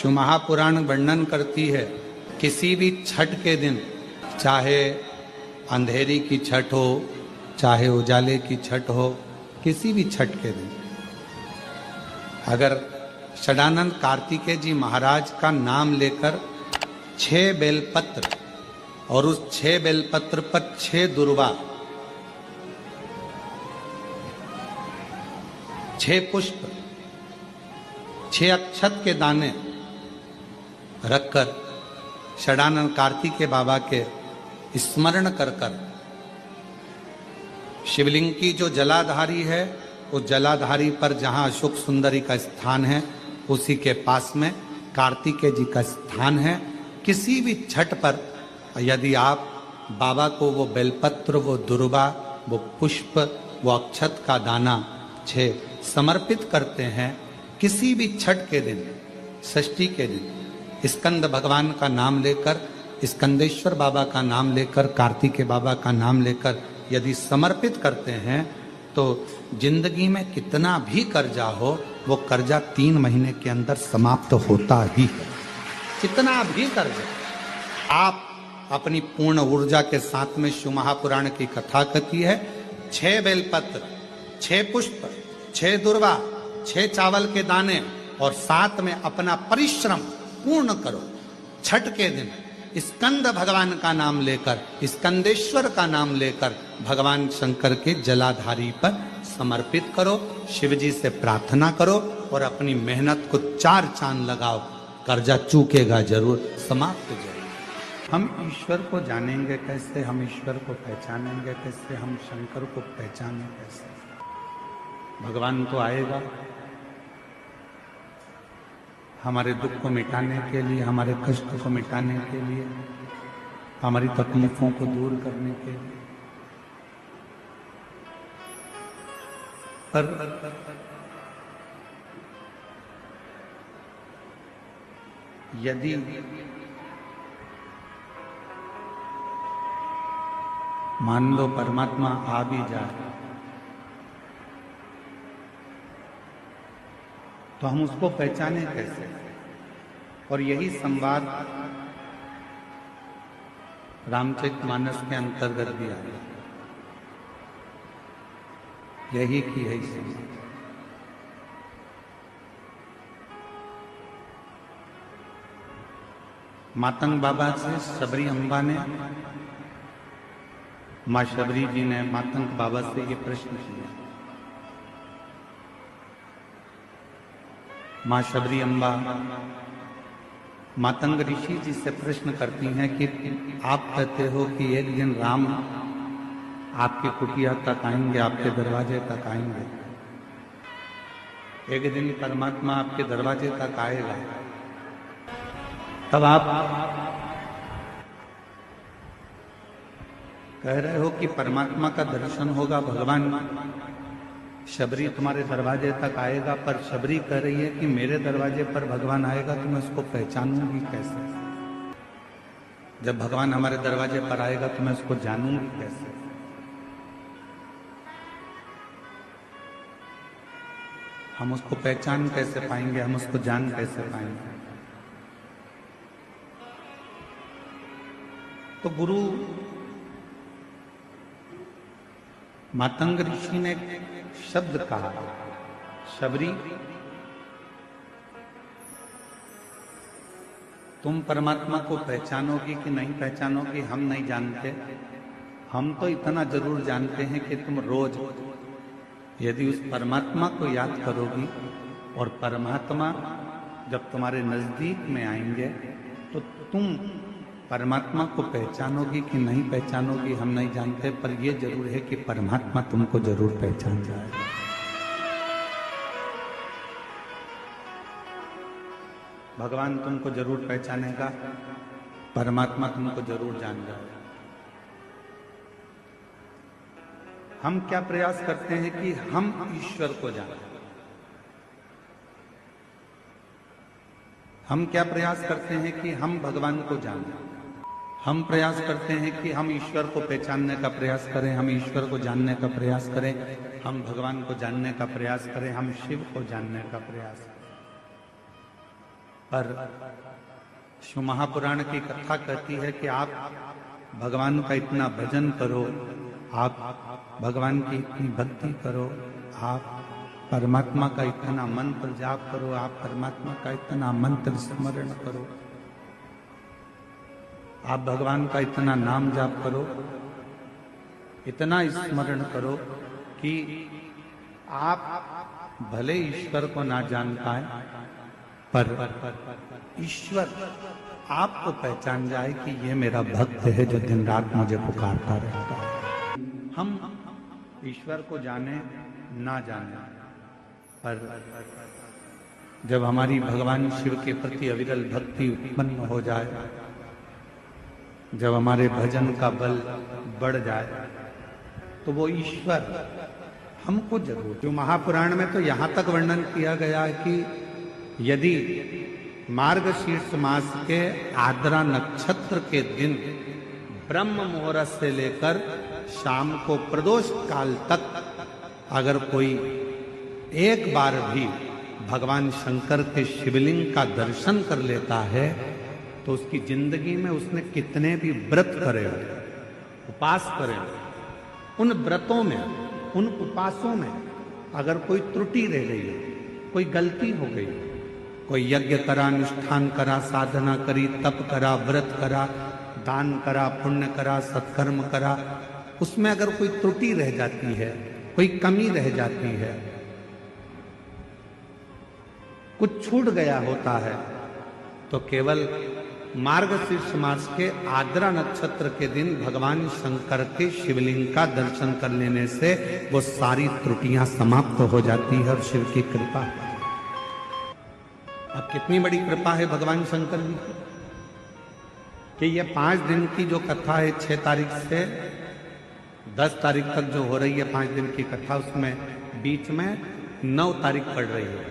शिव महापुराण वर्णन करती है, किसी भी छठ के दिन, चाहे अंधेरी की छठ हो, चाहे उजाले की छठ हो, किसी भी छठ के दिन अगर षडानंद कार्तिकेय जी महाराज का नाम लेकर 6 बेलपत्र और उस 6 बेलपत्र पर 6 दुर्वा, 6 पुष्प, 6 अक्षत के दाने रखकर षडानंद कार्तिकेय बाबा के स्मरण कर कर शिवलिंग की जो जलाधारी है, उस जलाधारी पर जहां अशोक सुंदरी का स्थान है, उसी के पास में कार्तिकेय जी का स्थान है। किसी भी छठ पर यदि आप बाबा को वो बेलपत्र, वो दुर्वा, वो पुष्प, वो अक्षत का दाना 6 समर्पित करते हैं, किसी भी छठ के दिन, षष्ठी के दिन स्कंद भगवान का नाम लेकर, स्कंदेश्वर बाबा का नाम लेकर, कार्तिकेय बाबा का नाम लेकर यदि समर्पित करते हैं तो जिंदगी में कितना भी कर्जा हो, वो कर्जा 3 महीने के अंदर समाप्त होता ही है। कितना भी कर्जा, आप अपनी पूर्ण ऊर्जा के साथ में शिव महापुराण की कथा कहती है, 6 बेलपत्र, 6 पुष्प, 6 दुर्वा, 6 चावल के दाने और साथ में अपना परिश्रम पूर्ण करो। छठ के दिन स्कंद भगवान का नाम लेकर, स्कंदेश्वर का नाम लेकर भगवान शंकर के जलाधारी पर समर्पित करो, शिव जी से प्रार्थना करो और अपनी मेहनत को 4 चांद लगाओ, कर्जा चूकेगा जरूर, समाप्त हो जाएगा। हम ईश्वर को जानेंगे कैसे, हम ईश्वर को पहचानेंगे कैसे, हम शंकर को पहचानें कैसे? भगवान तो आएगा हमारे दुख को मिटाने के लिए, हमारे कष्ट को मिटाने के लिए, हमारी तकलीफों को दूर करने के लिए। पर यदि मान लो परमात्मा आ भी जाए तो हम उसको पहचाने कैसे? और यही संवाद रामचरितमानस के अंतर्गत भी आया, यही की है संवाद। मातंग बाबा से शबरी अम्बा ने, माँ शबरी जी ने मातंग बाबा से ये प्रश्न किया। माँ शबरी अम्बा मातंग ऋषि जी से प्रश्न करती हैं कि आप कहते हो कि एक दिन राम आपकी कुटिया तक आएंगे, आपके दरवाजे तक आएंगे, एक दिन परमात्मा आपके दरवाजे तक आएगा, तब आप कह रहे हो कि परमात्मा का दर्शन होगा, भगवान शबरी तुम्हारे दरवाजे तक आएगा, पर शबरी कह रही है कि मेरे दरवाजे पर भगवान आएगा तो मैं उसको पहचानूंगी कैसे? जब भगवान हमारे दरवाजे पर आएगा तो मैं उसको जानूंगी कैसे? हम उसको पहचान कैसे पाएंगे, हम उसको जान कैसे पाएंगे? तो गुरु मातंग ऋषि ने शब्द कहा, शबरी तुम परमात्मा को पहचानोगी कि नहीं पहचानोगी हम नहीं जानते, हम तो इतना जरूर जानते हैं कि तुम रोज यदि उस परमात्मा को याद करोगी और परमात्मा जब तुम्हारे नजदीक में आएंगे तो तुम परमात्मा को पहचानोगी कि नहीं पहचानोगी हम नहीं जानते, पर यह जरूर है कि परमात्मा तुमको जरूर पहचान जाएगा। भगवान तुमको जरूर पहचानेगा, परमात्मा तुमको जरूर जान जाएगा। हम क्या प्रयास करते हैं कि हम ईश्वर को जानें? हम क्या प्रयास करते हैं कि हम भगवान को जानें? हम प्रयास करते हैं कि हम ईश्वर को पहचानने का प्रयास करें, हम ईश्वर को जानने का प्रयास करें, हम भगवान को जानने का प्रयास करें, हम शिव को जानने का प्रयास करें। पर शिव महापुराण की कथा कहती है कि आप भगवान का इतना भजन करो, आप भगवान की इतनी भक्ति करो, आप परमात्मा का इतना मंत्र जाप करो, आप परमात्मा का इतना मंत्र स्मरण करो, आप भगवान का इतना नाम जाप करो, इतना स्मरण करो कि आप भले ईश्वर को ना जान पाए पर ईश्वर आपको पहचान जाए कि ये मेरा भक्त है जो दिन रात मुझे पुकारता रहता है। हम ईश्वर को जाने ना जाने पर जब हमारी भगवान शिव के प्रति अविरल भक्ति उत्पन्न हो जाए, जब हमारे भजन का बल बढ़ जाए, तो वो ईश्वर हमको जरूर, जो महापुराण में तो यहां तक वर्णन किया गया है कि यदि मार्गशीर्ष मास के आर्द्रा नक्षत्र के दिन ब्रह्म मुहूर्त से लेकर शाम को प्रदोष काल तक अगर कोई एक बार भी भगवान शंकर के शिवलिंग का दर्शन कर लेता है तो उसकी जिंदगी में उसने कितने भी व्रत करे हो, उपास करे हो, उन व्रतों में, उन उपासों में अगर कोई त्रुटि रह गई है, कोई गलती हो गई, कोई यज्ञ करा, अनुष्ठान करा, साधना करी, तप करा, व्रत करा, दान करा, पुण्य करा, सत्कर्म करा, उसमें अगर कोई त्रुटि रह जाती है, कोई कमी रह जाती है, कुछ छूट गया होता है, तो केवल मार्गशीर्ष मास के आर्द्रा नक्षत्र के दिन भगवान शंकर के शिवलिंग का दर्शन कर लेने से वो सारी त्रुटियां समाप्त हो जाती है और शिव की कृपा। अब कितनी बड़ी कृपा है भगवान शंकर जी की कि ये 5 दिन की जो कथा है 6 तारीख से 10 तारीख तक जो हो रही है 5 दिन की कथा, उसमें बीच में 9 तारीख पड़ रही है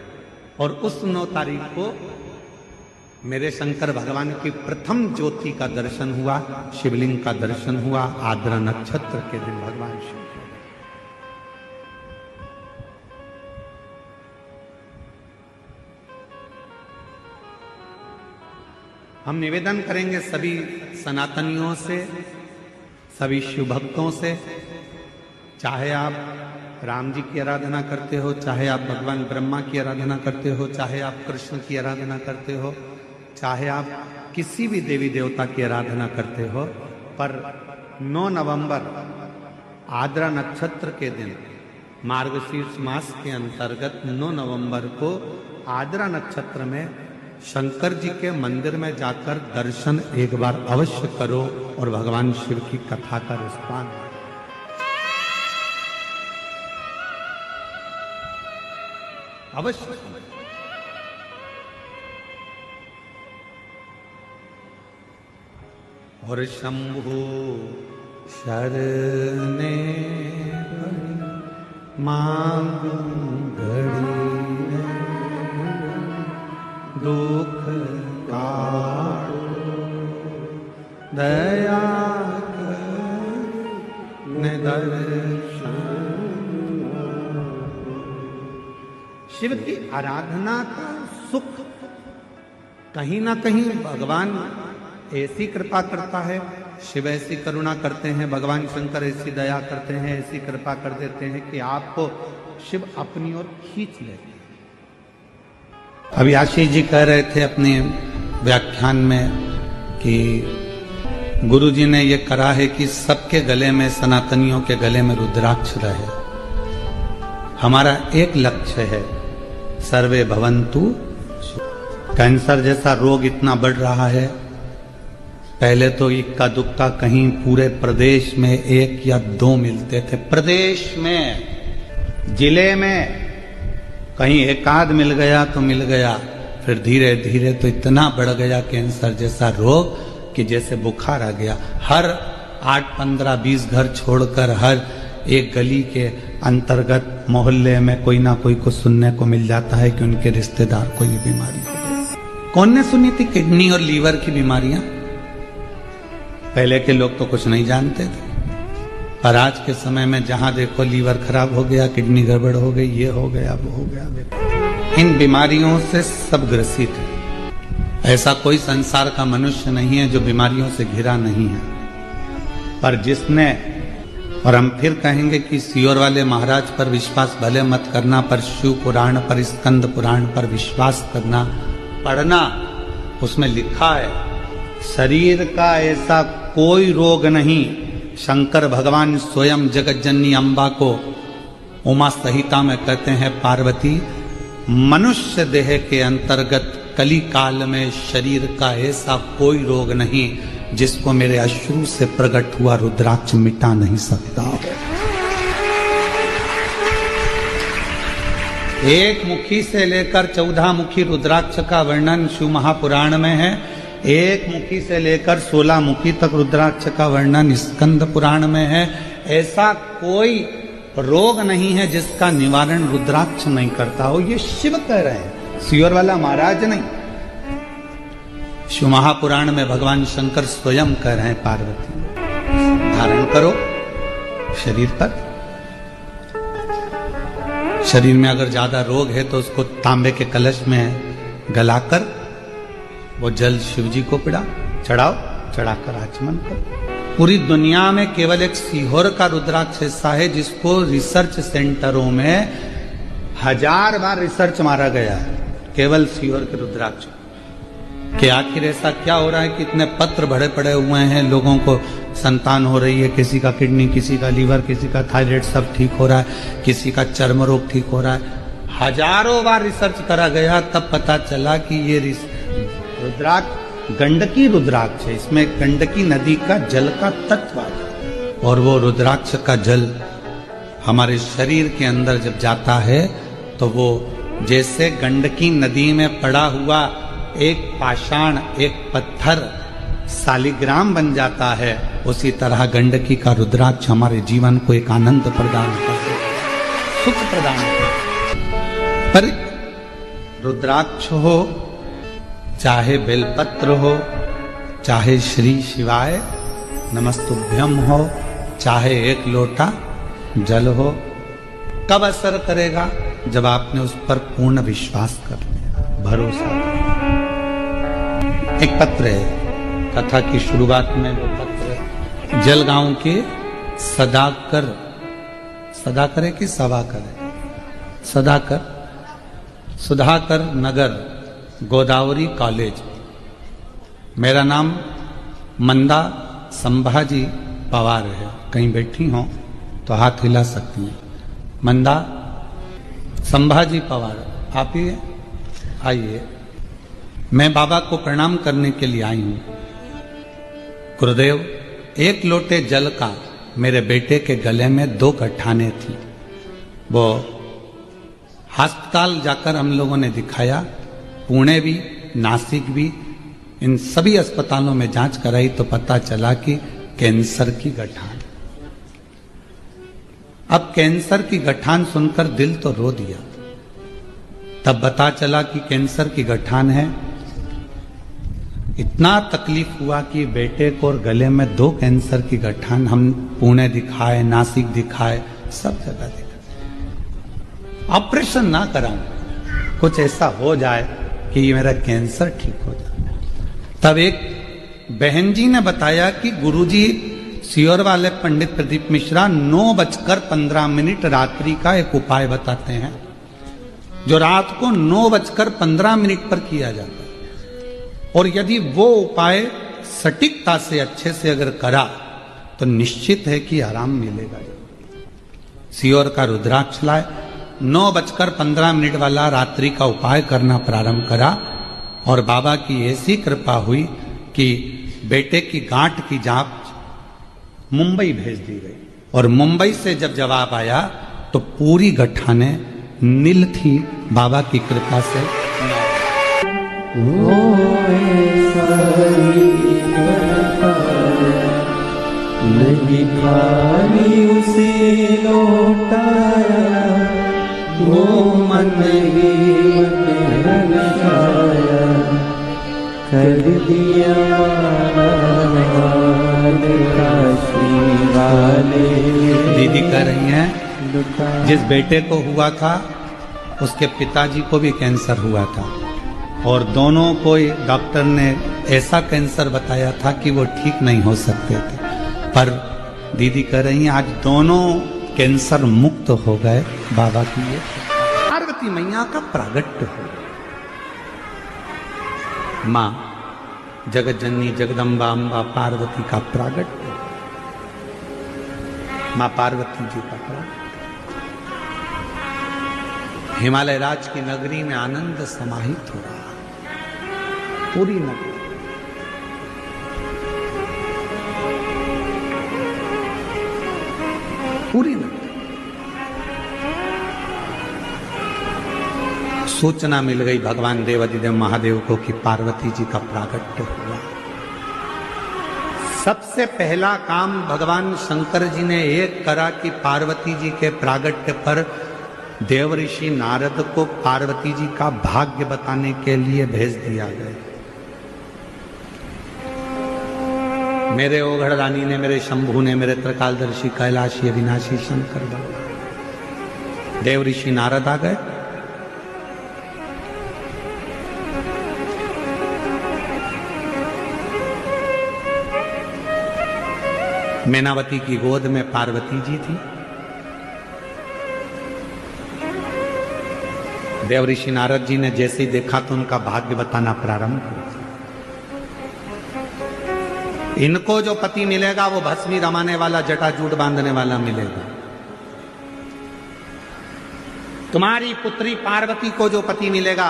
और उस 9 तारीख को मेरे शंकर भगवान की प्रथम ज्योति का दर्शन हुआ, शिवलिंग का दर्शन हुआ आर्द्रा नक्षत्र के दिन भगवान शिव। हम निवेदन करेंगे सभी सनातनियों से, सभी शिव भक्तों से, चाहे आप राम जी की आराधना करते हो, चाहे आप भगवान ब्रह्मा की आराधना करते हो, चाहे आप कृष्ण की आराधना करते हो, चाहे आप किसी भी देवी देवता की आराधना करते हो, पर 9 नवंबर आर्द्रा नक्षत्र के दिन मार्गशीर्ष मास के अंतर्गत 9 नवंबर को आर्द्रा नक्षत्र में शंकर जी के मंदिर में जाकर दर्शन एक बार अवश्य करो और भगवान शिव की कथा का रिस्पान अवश्य। और शंभु शरणे मांगू घड़ी दुख काटो दया कर दर्शन। शिव की आराधना का सुख कहीं ना कहीं भगवान ऐसी कृपा करता है, शिव ऐसी करुणा करते हैं, भगवान शंकर ऐसी दया करते हैं, ऐसी कृपा कर देते हैं कि आपको शिव अपनी ओर खींच लेते हैं। अभी आशीष जी कह रहे थे अपने व्याख्यान में कि गुरुजी ने ये करा है कि सबके गले में, सनातनियों के गले में रुद्राक्ष रहे। हमारा एक लक्ष्य है, सर्वे भवन्तु। कैंसर जैसा रोग इतना बढ़ रहा है, पहले तो इक्का दुक्का कहीं पूरे प्रदेश में 1 या 2 मिलते थे, प्रदेश में, जिले में कहीं एक आध मिल गया तो मिल गया, फिर धीरे धीरे तो इतना बढ़ गया कैंसर जैसा रोग कि जैसे बुखार आ गया। हर 8, 15, 20 घर छोड़कर हर एक गली के अंतर्गत मोहल्ले में कोई ना कोई को सुनने को मिल जाता है कि उनके रिश्तेदार को ये बीमारी हो गई। कौन ने सुनी थी किडनी और लीवर की बीमारियां? पहले के लोग तो कुछ नहीं जानते थे, पर आज के समय में जहां देखो लीवर खराब हो गया, किडनी गड़बड़ हो गई, ये हो गया, वो हो गया। इन बीमारियों से सब ग्रसित है। ऐसा कोई संसार का मनुष्य नहीं है जो बीमारियों से घिरा नहीं है। पर जिसने, और हम फिर कहेंगे कि सियोर वाले महाराज पर विश्वास भले मत करना, पर शिव पुराण पर, स्कंद पुराण पर विश्वास करना, पढ़ना। उसमें लिखा है शरीर का ऐसा कोई रोग नहीं। शंकर भगवान स्वयं जगत जननी अम्बा को उमा संहिता में कहते हैं, पार्वती मनुष्य देह के अंतर्गत कली काल में शरीर का ऐसा कोई रोग नहीं जिसको मेरे अश्रु से प्रकट हुआ रुद्राक्ष मिटा नहीं सकता। एक मुखी से लेकर 14 मुखी रुद्राक्ष का वर्णन शिव महापुराण में है। एक मुखी से लेकर 16 मुखी तक रुद्राक्ष का वर्णन स्कंद पुराण में है। ऐसा कोई रोग नहीं है जिसका निवारण रुद्राक्ष नहीं करता हो। ये शिव कह रहे हैं, सियोर वाला महाराज नहीं। शिव महापुराण में भगवान शंकर स्वयं कह रहे हैं, पार्वती धारण करो शरीर पर। शरीर में अगर ज्यादा रोग है तो उसको तांबे के कलश में गलाकर वो जल शिव जी को चढ़ाओ, चढ़ाकर आचमन करो। पूरी दुनिया में केवल एक सीहोर का रुद्राक्ष ऐसा है जिसको रिसर्च सेंटरों में 1000 बार रिसर्च मारा गया है, केवल सीहोर के रुद्राक्ष कि आखिर ऐसा क्या हो रहा है कि इतने पत्र भरे पड़े हुए हैं, लोगों को संतान हो रही है, किसी का किडनी, किसी का लीवर, किसी का थायराइड सब ठीक हो रहा है, किसी का चर्म रोग ठीक हो रहा है। हजारों बार रिसर्च करा गया, तब पता चला कि ये रुद्राक्ष गंडकी रुद्राक्ष है। इसमें गंडकी नदी का जल का तत्व है और वो रुद्राक्ष का जल हमारे शरीर के अंदर जब जाता है तो वो जैसे गंडकी नदी में पड़ा हुआ एक पाषाण, एक पत्थर सालिग्राम बन जाता है, उसी तरह गंडकी का रुद्राक्ष हमारे जीवन को एक आनंद प्रदान करता है, सुख प्रदान करता है। पर रुद्राक्ष हो, चाहे बेलपत्र हो, चाहे श्री शिवाय नमस्तुभ्यम हो, चाहे एक लोटा जल हो, कब असर करेगा? जब आपने उस पर पूर्ण विश्वास कर लिया, भरोसा। एक पत्र है, कथा की शुरुआत में वो पत्र जलगांव के सदाकर है कि सवाकर है, सुधाकर नगर गोदावरी कॉलेज। मेरा नाम मंदा संभाजी पवार है। कहीं बैठी हो तो हाथ हिला सकती हैं। मंदा संभाजी पवार, आप ही आइए। मैं बाबा को प्रणाम करने के लिए आई हूं। गुरुदेव, एक लोटे जल का मेरे बेटे के गले में 2 गठाने थी। वो अस्पताल जाकर हम लोगों ने दिखाया, पुणे भी, नासिक भी, इन सभी अस्पतालों में जांच कराई तो पता चला कि कैंसर की गठान। अब कैंसर की गठान सुनकर दिल तो रो दिया। तब पता चला कि कैंसर की गठान है। इतना तकलीफ हुआ कि बेटे को और गले में 2 कैंसर की गठान। हम पुणे दिखाए, नासिक दिखाए, सब जगह दिखाए। ऑपरेशन ना कराऊं, कुछ ऐसा हो जाए कि मेरा कैंसर ठीक हो जाए। तब एक बहन जी ने बताया कि गुरुजी सियोर वाले पंडित प्रदीप मिश्रा 9:15 रात्रि का एक उपाय बताते हैं, जो रात को 9:15 पर किया जाता है। और यदि वो उपाय सटीकता से अच्छे से अगर करा तो निश्चित है कि आराम मिलेगा। सियोर का रुद्राक्ष लाए, 9:15 वाला रात्रि का उपाय करना प्रारंभ करा और बाबा की ऐसी कृपा हुई कि बेटे की गांठ की जांच मुंबई भेज दी गई। और मुंबई से जब जवाब आया तो पूरी गठाने नील थी, बाबा की कृपा से। नहीं खाली उसे लौटाया, वो मन ही मन लगाया, कर दिया वाले। दीदी कह रही हैं, जिस बेटे को हुआ था उसके पिताजी को भी कैंसर हुआ था। और दोनों को डॉक्टर ने ऐसा कैंसर बताया था कि वो ठीक नहीं हो सकते थे, पर दीदी कह रही हैं आज दोनों कैंसर मुक्त हो गए बाबा की ये पार्वती मैया का प्रागट्य हो। मां जगत जननी जगदम्बा अम्बा पार्वती का प्रागट्य, मां पार्वती जी का प्रागट्य। हिमालय राज की नगरी में आनंद समाहित हो रहा, पूरी नगरी। पूरी नगरी सूचना मिल गई भगवान देवाधिदेव महादेव को कि पार्वती जी का प्रागट्य हुआ। सबसे पहला काम भगवान शंकर जी ने एक करा कि पार्वती जी के प्रागट्य पर देव ऋषि नारद को पार्वती जी का भाग्य बताने के लिए भेज दिया गया। मेरे ओघड़ रानी ने, मेरे शंभू ने, मेरे त्रिकालदर्शी कैलाशी अविनाशी शंकर भगवान देव ऋषि नारद आ गए। मैनावती की गोद में पार्वती जी थी। देव ऋषि नारद जी ने जैसे ही देखा तो उनका भाग्य बताना प्रारंभ किया। इनको जो पति मिलेगा वो भस्मी रमाने वाला, जटाजूट बांधने वाला मिलेगा। तुम्हारी पुत्री पार्वती को जो पति मिलेगा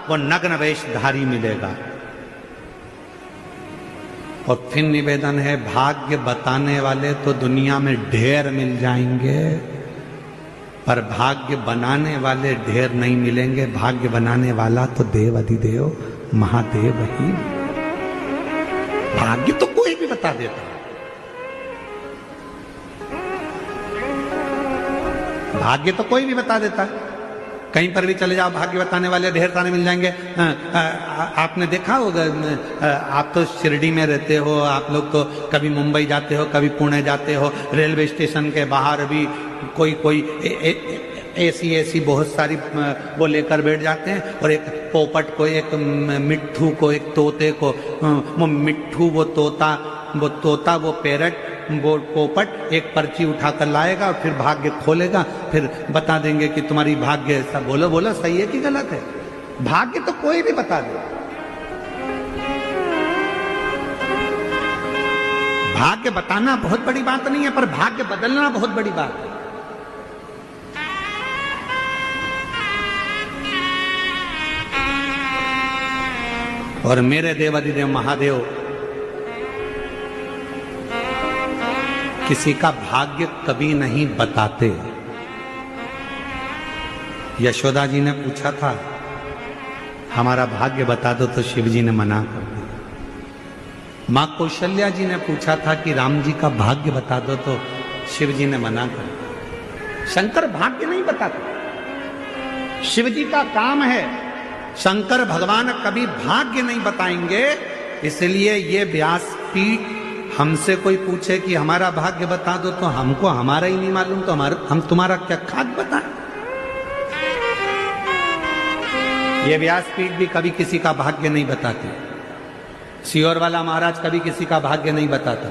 वो नग्न वेशधारी मिलेगा। और फिर निवेदन है, भाग्य बताने वाले तो दुनिया में ढेर मिल जाएंगे, पर भाग्य बनाने वाले ढेर नहीं मिलेंगे। भाग्य बनाने वाला तो देव अधिदेव महादेव ही। भाग्य तो कोई भी बता देता, भाग्य तो कोई भी बता देता है। कहीं पर भी चले जाओ, भाग्य बताने वाले ढेर सारे मिल जाएंगे। आपने देखा होगा, आप तो शिरडी में रहते हो, आप लोग तो कभी मुंबई जाते हो, कभी पुणे जाते हो, रेलवे स्टेशन के बाहर भी कोई ऐसी बहुत सारी वो लेकर बैठ जाते हैं। और एक पोपट को, एक मिट्ठू को, एक तोते को, वो मिट्ठू, वो तोता, वो पैरट, वो पोपट एक पर्ची उठाकर लाएगा और फिर भाग्य खोलेगा, फिर बता देंगे कि तुम्हारी भाग्य ऐसा। बोलो सही है कि गलत है? भाग्य तो कोई भी बता दे। भाग्य बताना बहुत बड़ी बात नहीं है, पर भाग्य बदलना बहुत बड़ी बात है। और मेरे देवाधिदेव महादेव किसी का भाग्य कभी नहीं बताते। यशोदा जी ने पूछा था हमारा भाग्य बता दो, तो शिव जी ने मना कर दिया। मां कौशल्या जी ने पूछा था कि राम जी का भाग्य बता दो, तो शिव जी ने मना कर दिया। शंकर भाग्य नहीं बताते, शिव जी का काम है। शंकर भगवान कभी भाग्य नहीं बताएंगे। इसलिए ये व्यासपीठ हमसे कोई पूछे कि हमारा भाग्य बता दो, तो हमको हमारा ही नहीं मालूम, तो हम तुम्हारा क्या खाक बताएं। ये व्यासपीठ भी कभी किसी का भाग्य नहीं बताते। सियोर वाला महाराज कभी किसी का भाग्य नहीं बताता।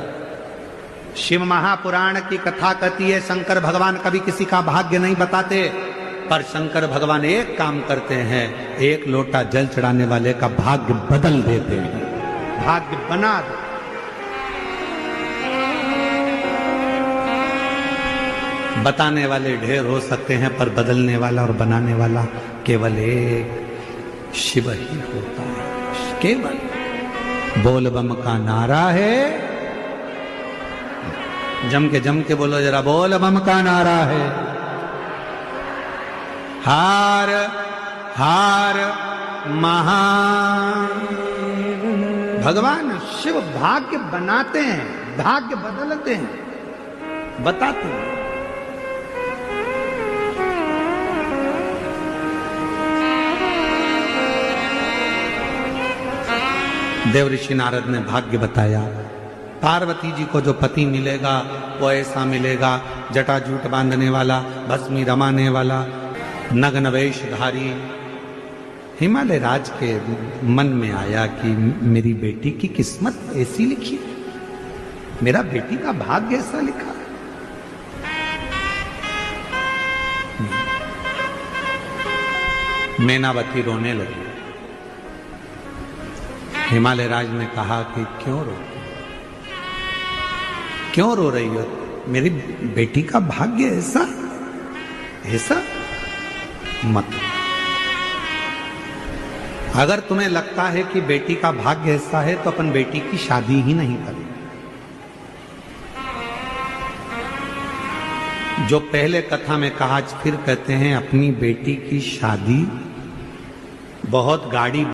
शिव महापुराण की कथा कहती है शंकर भगवान कभी किसी का भाग्य नहीं बताते, पर शंकर भगवान एक काम करते हैं, एक लोटा जल चढ़ाने वाले का भाग्य बदल देते हैं, भाग्य बना दे। बताने वाले ढेर हो सकते हैं, पर बदलने वाला और बनाने वाला केवल एक शिव ही होता है। केवल बोल बम का नारा है। जम के बोलो जरा, बोल बम का नारा है। हार हार महान। भगवान शिव भाग्य बनाते हैं, भाग्य बदलते हैं, बताते हैं। देव ऋषि नारद ने भाग्य बताया। पार्वती जी को जो पति मिलेगा वो ऐसा मिलेगा, जटाजूट बांधने वाला, भस्मी रमाने वाला, नग्न वेशधारी, हिमालय राज के मन में आया कि मेरी बेटी की किस्मत ऐसी लिखी है, मेरा बेटी का भाग्य ऐसा लिखा है। मैनावती रोने लगी। हिमालय राज ने कहा कि क्यों रो रही हो? मेरी बेटी का भाग्य ऐसा मत। अगर तुम्हें लगता है कि बेटी का भाग्य ऐसा है तो अपन बेटी की शादी ही नहीं करें। जो पहले कथा में कहा, आज फिर कहते हैं, अपनी बेटी की शादी बहुत गाड़ी